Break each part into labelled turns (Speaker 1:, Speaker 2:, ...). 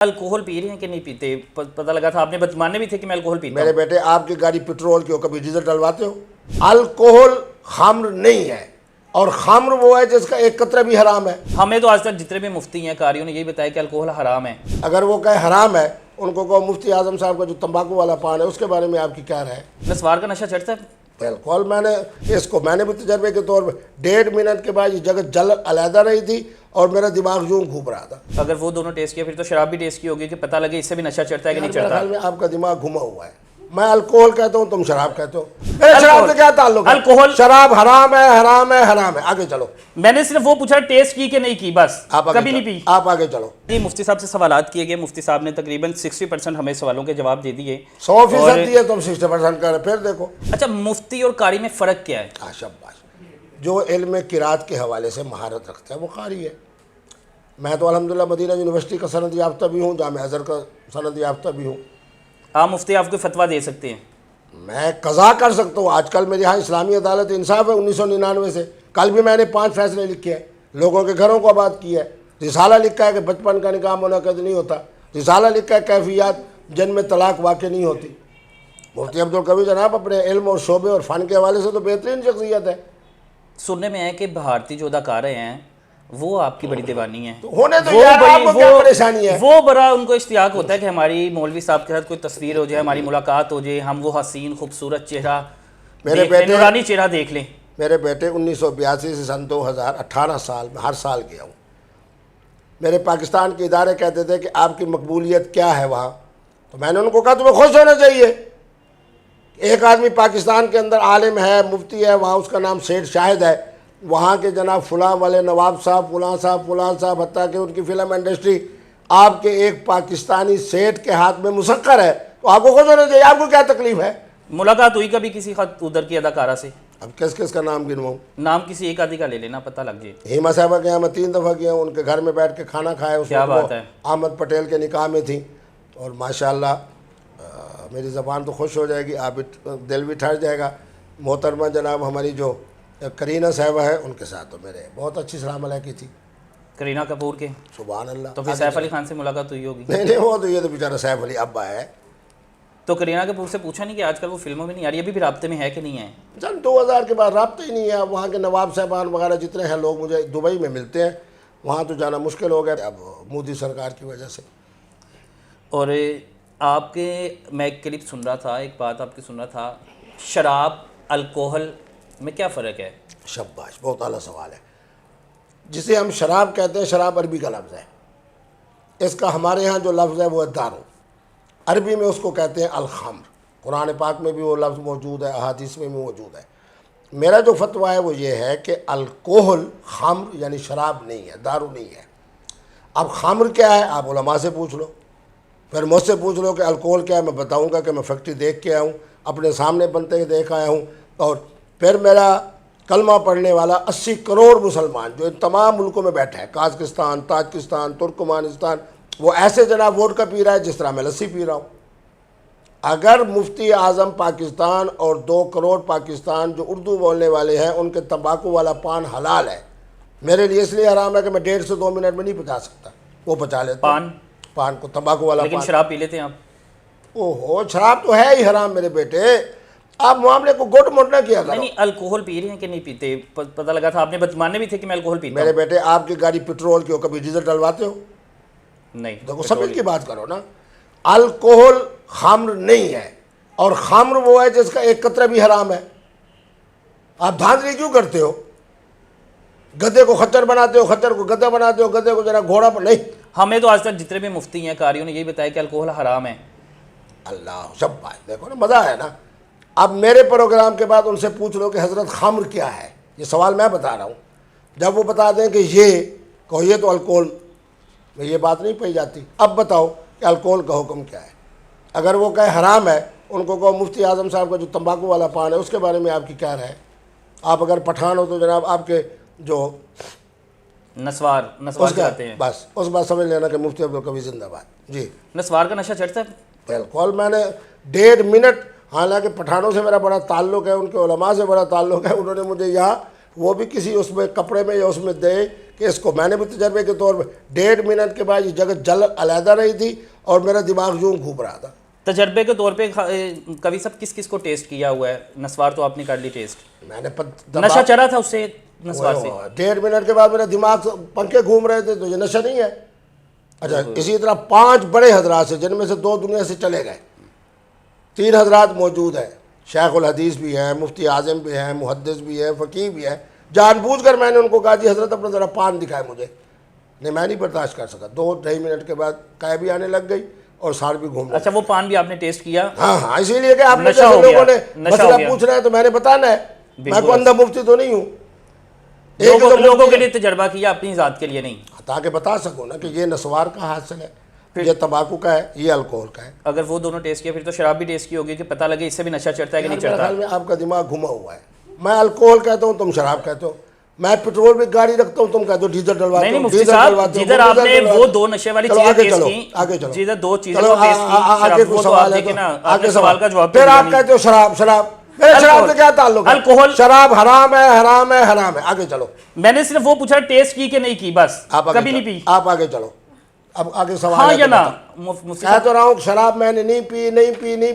Speaker 1: Alcohol پی رہے ہیں کہ نہیں پیتے؟ پتہ لگا تھا آپ نے ماننے بھی تھے کہ میں الکوہل پیتا ہوں۔
Speaker 2: میرے بیٹے آپ کی گاڑی پیٹرول کی ہو کبھی ڈیزل ڈلواتے ہو؟ الکوہل خمر نہیں ہے، اور خمر وہ ہے جس کا ایک قطرہ بھی حرام ہے۔
Speaker 1: ہمیں تو آج تک جتنے بھی مفتی ہیں قاریوں نے یہی بتایا کہ الکوہل حرام ہے۔
Speaker 2: اگر وہ کہے حرام ہے، ان کو کہو مفتی اعظم صاحب کا جو تمباکو والا پان ہے اس کے بارے میں آپ کی کیا رائے ہے؟
Speaker 1: نسوار کا نشہ چڑھتا ہے؟
Speaker 2: بالکل، میں نے بھی تجربے کے طور پہ 1.5 منٹ کے بعد یہ جگہ جل علیحدہ رہی تھی اور میرا دماغ یوں گھوم رہا تھا۔
Speaker 1: اگر وہ دونوں ٹیسٹ کیا پھر تو شراب بھی ٹیسٹ کی ہوگی کہ پتہ لگے اس سے بھی نشہ چڑھتا ہے کہ نہیں
Speaker 2: میرے
Speaker 1: چڑھتا۔
Speaker 2: خیال میں آپ کا دماغ گھما ہوا ہے۔ میں الکوہل کہتا ہوں، تم شراب کہتے ہو۔ شراب سے کیا تعلق ہے؟
Speaker 1: الکوہل
Speaker 2: شراب حرام ہے، حرام ہے، حرام ہے۔ آگے چلو۔
Speaker 1: میں نے صرف وہ پوچھا ٹیسٹ کی کہ نہیں کی، بس کبھی نہیں پی۔
Speaker 2: آپ آگے چلو۔
Speaker 1: جی مفتی صاحب سے سوالات کیے گئے، مفتی صاحب نے تقریباً 60% ہمیں سوالوں کے جواب دے دیے۔
Speaker 2: 100% دیے، تم 60% کر رہے، پھر دیکھو۔
Speaker 1: اچھا، مفتی اور قاری میں فرق کیا ہے؟
Speaker 2: شاباش۔ جو علم قرات کے حوالے سے مہارت رکھتا ہے وہ قاری ہے۔ میں تو الحمدللہ مدینہ یونیورسٹی کا سند یافتہ بھی ہوں، جامعہ ازہر کا سند یافتہ بھی ہوں۔
Speaker 1: آپ مفتی آپ کو فتویٰ دے سکتے ہیں؟
Speaker 2: میں قضا کر سکتا ہوں۔ آج کل میرے یہاں اسلامی عدالت انصاف ہے 1999 سے۔ کل بھی میں نے 5 فیصلے لکھے ہیں، لوگوں کے گھروں کو آباد کیا ہے۔ رسالہ لکھا ہے کہ بچپن کا نکاح منعقد نہیں ہوتا۔ رسالہ لکھا ہے کیفیات جن میں طلاق واقع نہیں ہوتی۔ مفتی عبدالقوی جناب اپنے علم اور شعبے اور فن کے حوالے سے تو بہترین شخصیت ہے۔
Speaker 1: سننے میں ہے کہ بھارتی جو اداکارے ہیں وہ آپ کی بڑی دیوانی ہیں۔
Speaker 2: ہونے تو یار، آپ کو کیا پریشانی ہے؟
Speaker 1: وہ بڑا ان کو اشتیاق ہوتا ہے کہ ہماری مولوی صاحب کے ساتھ کوئی تصویر ہو جائے، ہماری ملاقات ہو جائے، ہم وہ حسین خوبصورت چہرہ دیکھ لیں، نورانی چہرہ دیکھ لیں۔
Speaker 2: میرے بیٹے 1982 سے سن 2000 18 سال میں ہر سال گیا ہوں۔ میرے پاکستان کے ادارے کہتے تھے کہ آپ کی مقبولیت کیا ہے وہاں، تو میں نے ان کو کہا تمہیں خوش ہونا چاہیے۔ ایک آدمی پاکستان کے اندر عالم ہے، مفتی ہے، وہاں اس کا نام سیٹھ شاہد ہے، وہاں کے جناب فلاں والے نواب صاحب، فلاں صاحب، فلاں صاحب، حتیٰ کہ ان کی فلم انڈسٹری آپ کے ایک پاکستانی سیٹھ کے ہاتھ میں مسخر ہے، تو آپ کو خوش ہونا چاہیے۔ آپ کو کیا تکلیف ہے؟
Speaker 1: ملاقات ہوئی کبھی کسی خط ادھر کی اداکارہ سے؟
Speaker 2: اب کس کس کا نام گنواؤں؟
Speaker 1: نام کسی ایک آدھی کا لے لینا، پتہ لگ جائے۔
Speaker 2: ہیما صاحبہ کے یہاں میں 3 دفعہ گیا ہوں، ان کے گھر میں بیٹھ کے کھانا کھایا۔ اس
Speaker 1: کیا بات ہے!
Speaker 2: احمد پٹیل کے نکاح میں تھی، اور ماشاءاللہ میری زبان تو خوش ہو جائے گی، آپ دل بھی ٹھہر جائے گا۔ محترمہ جناب ہماری جو کرینہ صاحبہ ہے، ان کے ساتھ تو میرے بہت اچھی سلام علیکم تھی۔
Speaker 1: کرینہ کپور کے؟
Speaker 2: سبحان اللہ۔
Speaker 1: تو پھر سیف علی خان سے ملاقات ہوئی ہوگی؟
Speaker 2: نہیں، وہ تو یہ تو بیچارہ سیف علی ابا ہے۔
Speaker 1: تو کرینہ کپور سے پوچھا نہیں کہ آج کل وہ فلموں میں نہیں آ رہی، ابھی بھی رابطے میں ہے کہ نہیں ہے؟
Speaker 2: سن 2000 کے بعد رابطہ ہی نہیں ہے۔ وہاں کے نواب صاحبان وغیرہ جتنے ہیں لوگ مجھے دبئی میں ملتے ہیں، وہاں تو جانا مشکل ہو گیا اب مودی سرکار کی وجہ سے۔
Speaker 1: اور آپ کے، میں ایک کلپ سن رہا تھا، ایک بات آپ کی سن رہا تھا، شراب الکوہل میں کیا فرق ہے؟
Speaker 2: شاباش، بہت اعلیٰ سوال ہے۔ جسے ہم شراب کہتے ہیں، شراب عربی کا لفظ ہے، اس کا ہمارے ہاں جو لفظ ہے وہ ہے دارو، عربی میں اس کو کہتے ہیں الخمر۔ قرآن پاک میں بھی وہ لفظ موجود ہے، احادیث میں بھی موجود ہے۔ میرا جو فتویٰ ہے وہ یہ ہے کہ الکوہل خمر یعنی شراب نہیں ہے، دارو نہیں ہے۔ اب خمر کیا ہے آپ علماء سے پوچھ لو، پھر مجھ سے پوچھ لو کہ الکوہل کیا ہے، میں بتاؤں گا کہ میں فیکٹری دیکھ کے آیا ہوں، اپنے سامنے بنتے ہوئے دیکھ آیا ہوں، اور پھر میرا کلمہ پڑھنے والا 80 کروڑ مسلمان جو ان تمام ملکوں میں بیٹھا ہے، قازقستان، تاجکستان، ترکمانستان، وہ ایسے جناب ووڈکا پی رہا ہے جس طرح میں لسی پی رہا ہوں۔ اگر مفتی اعظم پاکستان اور 2 کروڑ پاکستان جو اردو بولنے والے ہیں ان کے تمباکو والا پان حلال ہے، میرے لیے اس لیے حرام ہے کہ میں 1.5 سے 2 منٹ میں نہیں پچا سکتا، وہ پچا لیتا ہوں پان کو، تمباکو والا
Speaker 1: لیکن
Speaker 2: پان۔
Speaker 1: شراب پی لیتے ہیں آپ؟
Speaker 2: اوہو، شراب تو ہے ہی حرام میرے بیٹے، آپ معاملے کو گٹ مٹ نہ کیا کرو۔
Speaker 1: نہیں، الکوہل پی رہے ہیں کہ نہیں پیتے؟ پتہ لگا تھا آپ نے ماننے بھی تھے کہ میں الکوہل پیتا ہوں۔
Speaker 2: میرے بیٹے آپ کی گاڑی پیٹرول کی ہو کبھی ڈیزل ڈلواتے ہو؟
Speaker 1: نہیں۔
Speaker 2: دیکھو سمجھ کی بات کرو نا۔ الکوہل خمر نہیں ہے، اور خمر وہ ہے جس کا ایک قطرہ بھی حرام ہے۔ آپ دھاندلی کیوں کرتے ہو؟ گدھے کو خچر بناتے ہو، خچر کو گدھا بناتے ہو، گدھے کو ذرا گھوڑا پر نہیں۔
Speaker 1: ہمیں تو آج تک جتنے بھی مفتی ہیں قاریوں نے یہی بتایا کہ الکوہل حرام ہے۔
Speaker 2: اللہ شاباش، دیکھو نا مزہ ہے نا۔ اب میرے پروگرام کے بعد ان سے پوچھ لو کہ حضرت خمر کیا ہے، یہ سوال میں بتا رہا ہوں، جب وہ بتا دیں کہ یہ کہو یہ تو الکوہل میں یہ بات نہیں پائی جاتی، اب بتاؤ کہ الکوہل کا حکم کیا ہے۔ اگر وہ کہے حرام ہے، ان کو کہو مفتی اعظم صاحب کا جو تمباکو والا پان ہے اس کے بارے میں آپ کی کیا رائے ہے؟ آپ اگر پٹھان ہو تو جناب آپ کے جو
Speaker 1: نسوار کہتے ہیں،
Speaker 2: بس اس بات سمجھ لینا کہ مفتی عبدالقوی زندہ باد۔ جی
Speaker 1: نسوار کا نشہ چڑھتا ہے؟
Speaker 2: بالکل، میں نے 1.5 منٹ، حالانکہ پٹھانوں سے میرا بڑا تعلق ہے، ان کے علماء سے بڑا تعلق ہے، انہوں نے مجھے یہاں وہ بھی کسی اس میں کپڑے میں یا اس میں دے کہ اس کو میں نے بھی تجربے کے طور پہ 1.5 منٹ کے بعد یہ جگہ جل علیحدہ رہی تھی اور میرا دماغ یوں گھوم رہا تھا.
Speaker 1: تجربے کے طور پہ کبھی سب کس کس کو ٹیسٹ کیا ہوا ہے؟ نسوار تو آپ نے کر لی ٹیسٹ.
Speaker 2: میں نے
Speaker 1: نشہ چڑھا تھا اس سے نسوار سے؟
Speaker 2: 1.5 منٹ کے بعد میرا دماغ پنکھے گھوم رہے تھے. تو یہ نشہ نہیں ہے. اچھا اسی طرح 5 بڑے حضرات سے جن میں سے 2 دنیا سے چلے گئے, 3 حضرات موجود ہیں, شیخ الحدیث بھی ہیں, مفتی اعظم بھی ہیں, محدث بھی ہیں, فقیہ بھی ہیں. جان بوجھ کر میں نے ان کو کہا جی حضرت اپنا ذرا پان دکھائے مجھے. نہیں میں نہیں برداشت کر سکا. 2-2.5 منٹ کے بعد قے بھی آنے لگ گئی اور سار بھی گھوم.
Speaker 1: اچھا وہ پان بھی آپ نے ٹیسٹ کیا؟
Speaker 2: ہاں اسی لیے کہ آپ نے جیسے لوگوں نے مسئلہ پوچھنا ہے تو میں نے بتانا ہے. میں کوئی اندھا مفتی تو نہیں ہوں.
Speaker 1: لوگوں کے لیے تجربہ کیا, اپنی ذات کے لیے نہیں,
Speaker 2: تاکہ بتا سکوں نا کہ یہ نسوار کا حاصل ہے, یہ تمباکو کا ہے, یہ الکوہل کا ہے.
Speaker 1: اگر وہ دونوں ٹیسٹ کیا پھر تو شراب بھی ٹیسٹ کی ہوگی کہ پتہ لگے اس سے بھی نشہ چڑھتا ہے کہ نہیں چڑھتا.
Speaker 2: خیال میں آپ کا دماغ گھما ہوا ہے. میں الکوہل کہتا ہوں, تم شراب کہتے ہو. میں پیٹرول بھی گاڑی رکھتا ہوں, تم کہتے ہو ڈیزل ڈلواتے ہو.
Speaker 1: نہیں مفتی صاحب جدھر آپ نے وہ 2 نشے والی چیزیں ٹیسٹ کی, جدھر 2 چیزیں کو ٹیسٹ کی,
Speaker 2: آگے کوئی سوال ہے
Speaker 1: نا
Speaker 2: آگے
Speaker 1: سوال کا جواب.
Speaker 2: پھر آپ کہتے ہو شراب. میرے شراب سے کیا تعلق ہے؟
Speaker 1: الکوہل
Speaker 2: شراب حرام ہے, حرام ہے, حرام ہے. آگے چلو.
Speaker 1: میں نے صرف وہ پوچھا ٹیسٹ کی کہ نہیں کی, بس کبھی نہیں پی.
Speaker 2: آپ آگے چلو. اب آگے سوال
Speaker 1: ہاں
Speaker 2: ہے
Speaker 1: یا نا.
Speaker 2: کہہ تو رہا ہوں شراب میں نے نہیں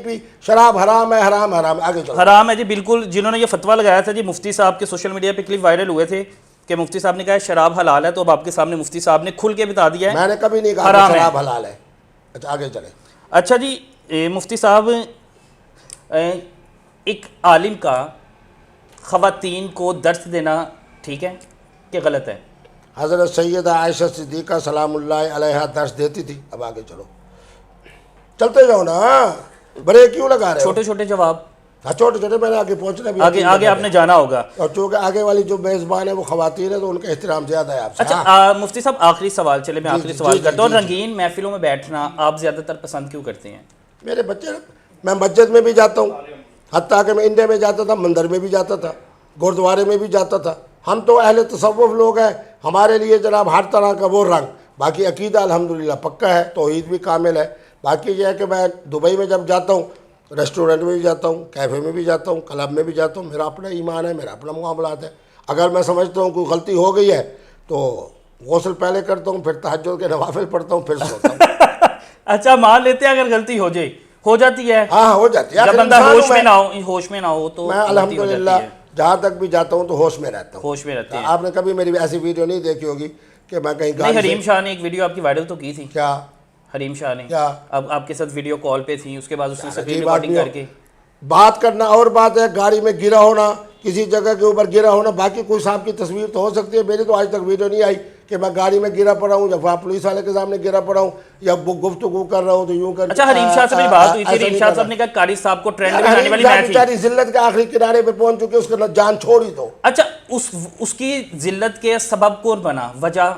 Speaker 2: پی. شراب حرام ہے, حرام ہے. آگے چلو.
Speaker 1: حرام ہے جی بالکل. جنہوں نے یہ فتویٰ لگایا تھا جی, مفتی صاحب کے سوشل میڈیا پہ کلپ وائرل ہوئے تھے کہ مفتی صاحب نے کہا شراب حلال ہے, تو اب آپ کے سامنے مفتی صاحب نے کھل کے بتا دیا ہے.
Speaker 2: میں نے کبھی نہیں کہا شراب حلال ہے. اچھا آگے چلیں.
Speaker 1: اچھا جی مفتی صاحب, ایک عالم کا خواتین کو درس دینا ٹھیک ہے کہ غلط ہے؟
Speaker 2: حضرت سیدہ عائشہ صدیقہ سلام اللہ علیہا درس دیتی تھی. اب آگے چلو, چلتے جاؤ نا, بڑے کیوں لگا رہے ہو؟
Speaker 1: چھوٹے چھوٹے جواب.
Speaker 2: ہاں چھوٹے چھوٹے, میں نے آگے پہنچنا بھی.
Speaker 1: آگے آپ نے جانا ہوگا,
Speaker 2: اور چونکہ آگے والی جو میزبان ہے وہ خواتین ہے تو ان کا احترام زیادہ ہے آپ سے.
Speaker 1: اچھا مفتی صاحب آخری سوال, چلے میں آخری سوال کرتا ہوں. رنگین محفلوں میں بیٹھنا آپ زیادہ تر پسند کیوں کرتے ہیں؟
Speaker 2: میرے بچے, میں مسجد میں بھی جاتا ہوں, حتیٰ کہ میں انڈیا میں جاتا تھا, مندر میں بھی جاتا تھا, گردوارے میں بھی جاتا تھا. ہم تو اہل تصوف لوگ ہیں, ہمارے لیے جناب ہر طرح کا وہ رنگ. باقی عقیدہ الحمدللہ پکا ہے, توحید بھی کامل ہے. باقی یہ ہے کہ میں دبئی میں جب جاتا ہوں, ریسٹورنٹ میں بھی جاتا ہوں, کیفے میں بھی جاتا ہوں, کلب میں بھی جاتا ہوں, میرا اپنا ایمان ہے, میرا اپنا معاملات ہے. اگر میں سمجھتا ہوں کوئی غلطی ہو گئی ہے تو غسل پہلے کرتا ہوں, پھر تہجد کے نوافل پڑھتا ہوں, پھر سوتا ہوں.
Speaker 1: اچھا مان لیتے ہیں اگر غلطی ہو جاتی ہے.
Speaker 2: ہاں ہو جاتی ہے.
Speaker 1: جب بندہ ہوش میں نہ ہو تو
Speaker 2: میں الحمدللہ جہاں تک بھی جاتا ہوں تو ہوش میں رہتا ہوں.
Speaker 1: ہوش میں رہتے ہیں.
Speaker 2: آپ نے کبھی میری ایسی ویڈیو نہیں دیکھی ہوگی کہ میں کہیں
Speaker 1: نہیں. حریم شاہ نے ایک ویڈیو آپ کی وائرل تو کی تھی.
Speaker 2: کیا
Speaker 1: حریم شاہ نے
Speaker 2: کیا
Speaker 1: اب آپ کے ساتھ ویڈیو کال پہ تھی, اس کے بعد اس نے اسکرین ریکارڈنگ کر کے
Speaker 2: بات کرنا اور بات ہے, گاڑی میں گرا ہونا, کسی جگہ کے اوپر گرا ہونا. باقی کوئی صاحب کی تصویر تو ہو سکتی ہے, میری تو آج تک ویڈیو نہیں آئی کہ میں گاڑی میں گرا پڑا ہوں, جب وہاں پولیس والے کے سامنے گرا پڑا ہوں, یا گفتگو کر رہا ہوں تو یوں کر.
Speaker 1: اچھا حریم شاہ سے میری بات ہوئی تھی, حریم شاہ صاحب نے کہا قاری صاحب کو ٹرینڈ میں آنے والی میں تھی.
Speaker 2: بیچاری ذلت کے آخری کنارے پہ پہنچ چکی, اس کا جان چھوڑ ہی دو.
Speaker 1: اچھا اس کی ذلت کے سبب کون بنا, وجہ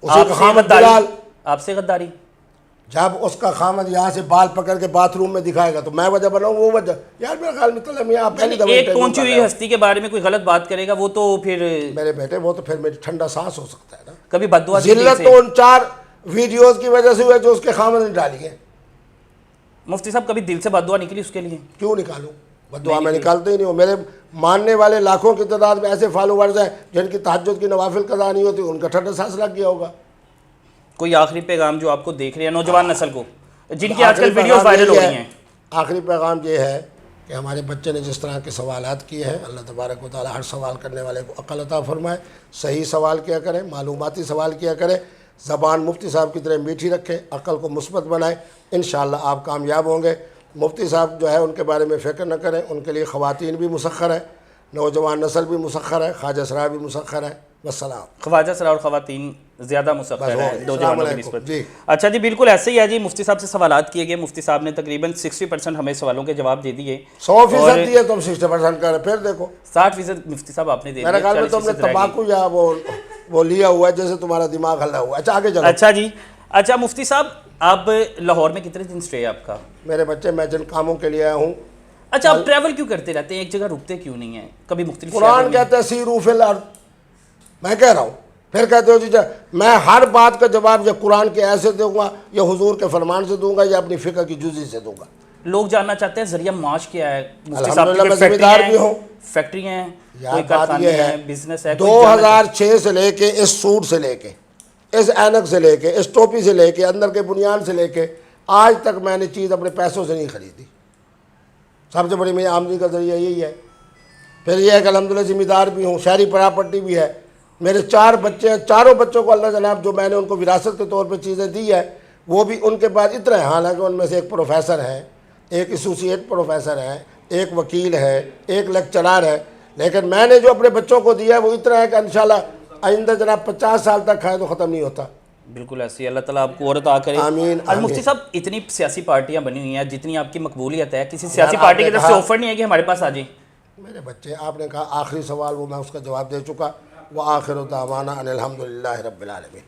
Speaker 1: آپ سے غداری؟
Speaker 2: جب اس کا خامد یہاں سے بال پکڑ کے باتھ روم میں دکھائے گا تو میں وجہ بناؤں وہ وجہ. یار میرا خیال میں تو آپ پہلی دفعہ
Speaker 1: ایک پہنچی ہوئی ہستی کے بارے میں کوئی غلط بات کرے گا وہ تو پھر
Speaker 2: میرے بیٹے وہ تو پھر میری ٹھنڈا سانس ہو سکتا ہے نا.
Speaker 1: کبھی بد دعا
Speaker 2: ذلت تو ان 4 ویڈیوز کی وجہ سے ہوئے جو اس کے خامد نے ڈالی ہے.
Speaker 1: مفتی صاحب کبھی دل سے بد دعا نکلی اس کے لیے؟
Speaker 2: کیوں نکالوں, بد دعا میں نکالتے ہی نہیں ہوں. میرے ماننے والے لاکھوں کی تعداد میں ایسے فالوورز ہیں جن کی تہجد کی نوافل قضا نہیں ہوتی, ان کا ٹھنڈا سانس لگ گیا ہوگا.
Speaker 1: کوئی آخری پیغام جو آپ کو دیکھ رہے ہیں نوجوان نسل کو, جن کی آج کل ویڈیوز وائرل ہو رہی ہیں؟
Speaker 2: آخری پیغام یہ ہے کہ ہمارے بچے نے جس طرح کے سوالات کیے ہیں, اللہ تبارک و تعالی ہر سوال کرنے والے کو عقل عطا فرمائے. صحیح سوال کیا کریں, معلوماتی سوال کیا کریں, زبان مفتی صاحب کی طرح میٹھی رکھیں, عقل کو مثبت بنائیں, انشاءاللہ آپ کامیاب ہوں گے. مفتی صاحب جو ہے ان کے بارے میں فکر نہ کریں, ان کے لیے خواتین بھی مسخر ہے, نوجوان نسل بھی مسخر ہے, خواجہ سرا بھی مسخر ہے. والسلام.
Speaker 1: خواجہ سرا اور خواتین زیادہ مسخر ہیں نوجوانوں کی نسبت.
Speaker 2: جی
Speaker 1: اچھا جی بالکل ایسے ہی ہے جی. مفتی صاحب سے سوالات کیے گئے, مفتی صاحب نے تقریباً 60% ہمیں سوالوں کے جواب دے دیے.
Speaker 2: 100% دیے, تم 60% کر رہے, پھر دیکھو
Speaker 1: 60% مفتی صاحب آپ نے دے
Speaker 2: میرے خیال میں تم نے تمباکو یا وہ لیا ہوا ہے جیسے تمہارا دماغ ہلا ہوا ہے. اچھا آگے چلو.
Speaker 1: اچھا جی. اچھا مفتی صاحب آپ لاہور میں کتنے دن اسٹے ہے آپ کا؟
Speaker 2: میرے بچے میں جن کاموں کے لیے آیا ہوں.
Speaker 1: اچھا آپ ٹریول کیوں کرتے رہتے ہیں, ایک جگہ رکتے کیوں نہیں ہیں کبھی مختلف؟
Speaker 2: قرآن کہتا ہے سیروا فی الارض, میں کہہ رہا ہوں, پھر کہتے ہو جی میں ہر بات کا جواب یا قرآن کے ایسے دوں گا یا حضور کے فرمان سے دوں گا یا اپنی فقہ کی جزی سے دوں گا.
Speaker 1: لوگ جاننا چاہتے ہیں ذریعہ معاش کیا ہے.
Speaker 2: الحمدللہ میں ذمہ دار بھی ہوں,
Speaker 1: فیکٹری ہیں،
Speaker 2: یار
Speaker 1: کوئی
Speaker 2: بات
Speaker 1: کارخانے
Speaker 2: یہ
Speaker 1: ہیں،
Speaker 2: ہے
Speaker 1: بزنس ہے،
Speaker 2: 2006 سے لے کے اس سوٹ سے لے کے اس اینک سے لے کے اس ٹوپی سے لے کے اندر کے بنیان سے لے کے آج تک میں نے چیز اپنے پیسوں سے نہیں خریدی. سب سے بڑی میری آمدنی کا ذریعہ یہی ہے. پھر یہ ہے کہ الحمدللہ ذمہ دار بھی ہوں، شہری پراپرٹی بھی ہے. میرے 4 بچے ہیں، چاروں بچوں کو اللہ جناب جو میں نے ان کو وراثت کے طور پہ چیزیں دی ہے وہ بھی ان کے پاس اتنا ہے. حالانکہ ان میں سے ایک پروفیسر ہے، ایک ایسوسیٹ پروفیسر ہے، ایک وکیل ہے، ایک لیکچرار ہے. لیکن میں نے جو اپنے بچوں کو دیا ہے وہ اتنا ہے کہ انشاءاللہ آئندہ جناب 50 سال تک کھائے تو ختم نہیں ہوتا.
Speaker 1: بالکل ایسی ہے. اللہ تعالیٰ آپ کو اور عطا کرے.
Speaker 2: آمین
Speaker 1: المفتی
Speaker 2: آمین.
Speaker 1: صاحب اتنی سیاسی پارٹیاں بنی ہوئی ہیں، جتنی آپ کی مقبولیت ہے، کسی
Speaker 2: یار
Speaker 1: سیاسی
Speaker 2: آپ
Speaker 1: پارٹی
Speaker 2: نے
Speaker 1: کی طرف سے
Speaker 2: کہا
Speaker 1: آفر نہیں ہے کہ ہمارے پاس آ جائیں؟
Speaker 2: میرے بچے آپ نے کہا آخری سوال وہ میں اس کا جواب دے چکا. وہ آخر دعوانا ان الحمدللہ رب العالمین.